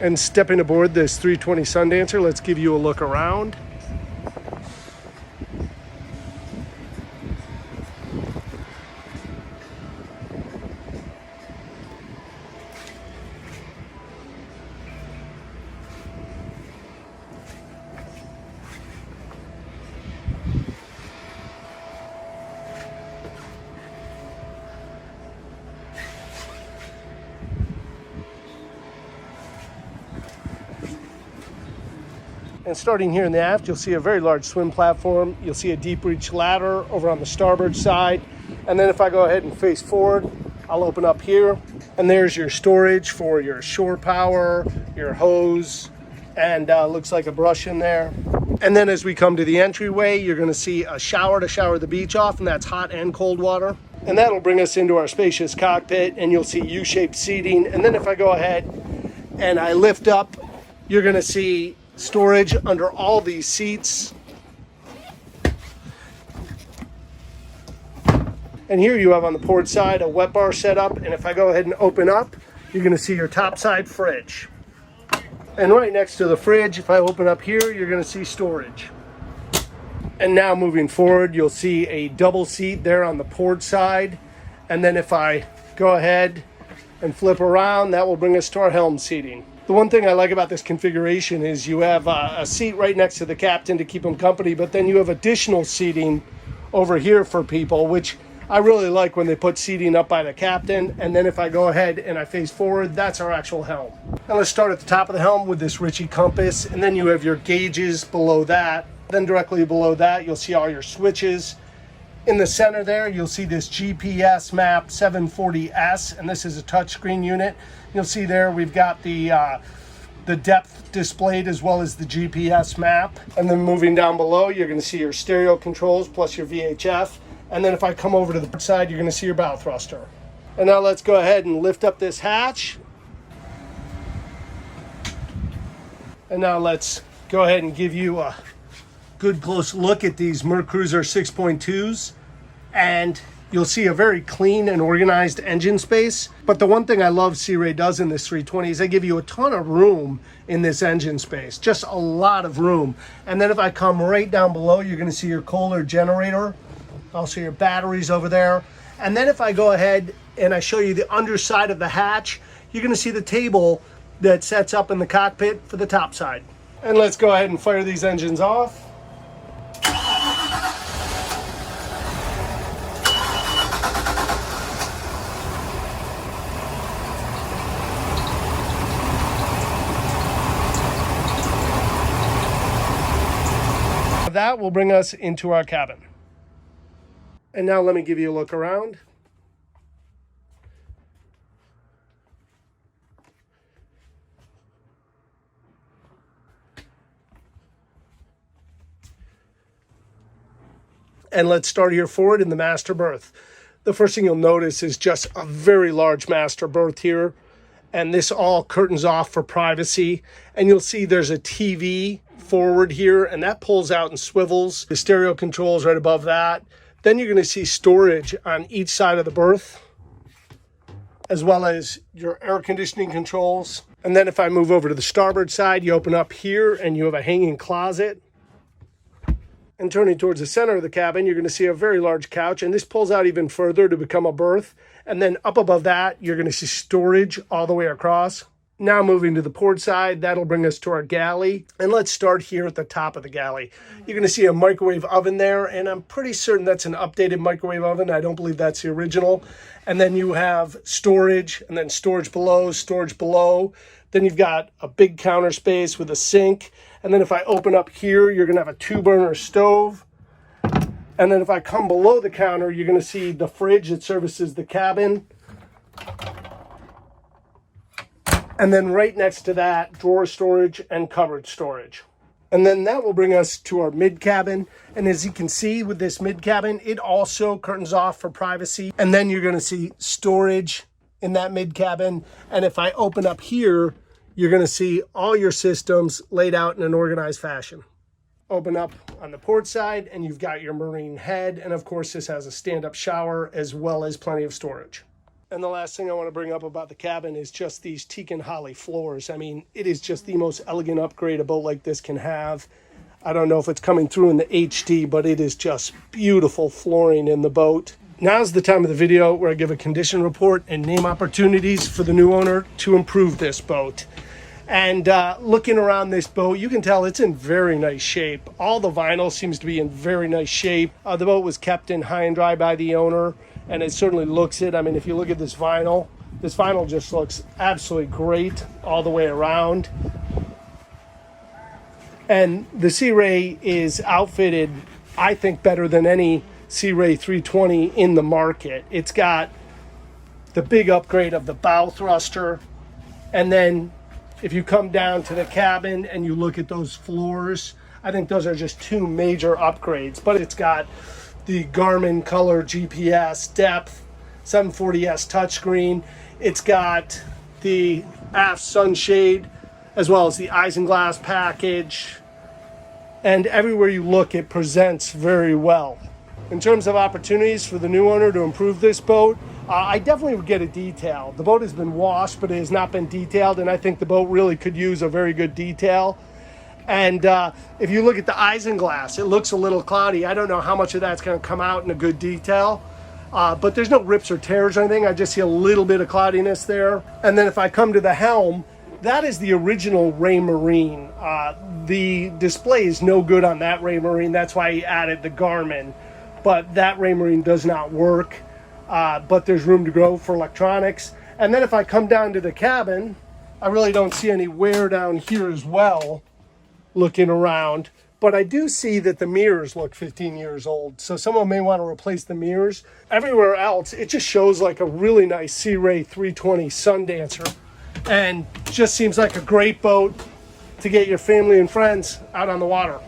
And stepping aboard this 320 Sundancer, let's give you a look around. And starting here in the aft, you'll see a very large swim platform. You'll see a deep reach ladder over on the starboard side. And then if I go ahead and face forward, I'll open up here. And there's your storage for your shore power, your hose, and looks like a brush in there. And then as we come to the entryway, you're gonna see a shower to shower the beach off, and that's hot and cold water. And that'll bring us into our spacious cockpit, and you'll see U-shaped seating. And then if I go ahead and I lift up, you're gonna see storage under all these seats. And here you have on the port side a wet bar setup, and if I go ahead and open up, you're going to see your top side fridge. And right next to the fridge, if I open up here, you're going to see storage. And now moving forward, you'll see a double seat there on the port side. And then if I go ahead and flip around, that will bring us to our helm seating. The one thing I like about this configuration is you have a seat right next to the captain to keep him company, but then you have additional seating over here for people, which I really like when they put seating up by the captain. And then if I go ahead and I face forward, that's our actual helm. Now let's start at the top of the helm with this Ritchie compass, and then you have your gauges below that. Then directly below that, you'll see all your switches. In the center there, you'll see this GPS map 740S, and this is a touchscreen unit. You'll see there we've got the depth displayed as well as the GPS map. And then moving down below, you're going to see your stereo controls plus your VHF. And then if I come over to the side, you're going to see your bow thruster. And now let's go ahead and lift up this hatch. And now let's go ahead and give you a good close look at these MerCruiser 6.2s. And you'll see a very clean and organized engine space. But the one thing I love Sea Ray does in this 320 is they give you a ton of room in this engine space, just a lot of room. And then if I come right down below, you're going to see your Kohler generator, also your batteries over there. And then if I go ahead and I show you the underside of the hatch, you're going to see the table that sets up in the cockpit for the top side. And let's go ahead and fire these engines off. That will bring us into our cabin. And now let me give you a look around. And let's start here forward in the master berth. The first thing you'll notice is just a very large master berth here. And this all curtains off for privacy. And you'll see there's a TV forward here, and that pulls out and swivels. The stereo controls right above that. Then you're going to see storage on each side of the berth, as well as your air conditioning controls. And then if I move over to the starboard side, you open up here and you have a hanging closet. And turning towards the center of the cabin, you're going to see a very large couch, and this pulls out even further to become a berth. And then up above that, you're going to see storage all the way across. Now moving to the port side, that'll bring us to our galley. And let's start here at the top of the galley. You're going to see a microwave oven there, and I'm pretty certain that's an updated microwave oven. I don't believe that's the original. And then you have storage, and then storage below, storage below. Then you've got a big counter space with a sink. And then if I open up here, you're going to have a 2-burner stove. And then if I come below the counter, you're going to see the fridge that services the cabin. And then right next to that, drawer storage and cupboard storage. And then that will bring us to our mid cabin. And as you can see with this mid cabin, it also curtains off for privacy. And then you're going to see storage in that mid cabin. And if I open up here, you're going to see all your systems laid out in an organized fashion. Open up on the port side and you've got your marine head. And of course, this has a stand-up shower as well as plenty of storage. And the last thing I want to bring up about the cabin is just these teak and holly floors. I mean, it is just the most elegant upgrade a boat like this can have. I don't know if it's coming through in the HD, but it is just beautiful flooring in the boat. Now's the time of the video where I give a condition report and name opportunities for the new owner to improve this boat. And looking around this boat, you can tell it's in very nice shape. All the vinyl seems to be in very nice shape. The boat was kept in high and dry by the owner, and it certainly looks it. I mean, if you look at this vinyl just looks absolutely great all the way around. And the Sea Ray is outfitted, I think, better than any Sea Ray 320 in the market. It's got the big upgrade of the bow thruster, and then if you come down to the cabin and you look at those floors, I think those are just two major upgrades. But it's got the Garmin color GPS depth, 740S touchscreen. It's got the aft sunshade as well as the isinglass package. And everywhere you look, it presents very well. In terms of opportunities for the new owner to improve this boat, I definitely would get a detail. The boat has been washed, but it has not been detailed, and I think the boat really could use a very good detail. And if you look at the isinglass, it looks a little cloudy. I don't know how much of that's going to come out in a good detail, but there's no rips or tears or anything. I just see a little bit of cloudiness there. And then if I come to the helm, that is the original Raymarine. The display is no good on that Raymarine. That's why he added the Garmin. But that Raymarine does not work. But there's room to grow for electronics. And then if I come down to the cabin, I really don't see any wear down here as well, looking around. But I do see that the mirrors look 15 years old. So someone may want to replace the mirrors. Everywhere else, it just shows like a really nice Sea Ray 320 Sundancer. And just seems like a great boat to get your family and friends out on the water.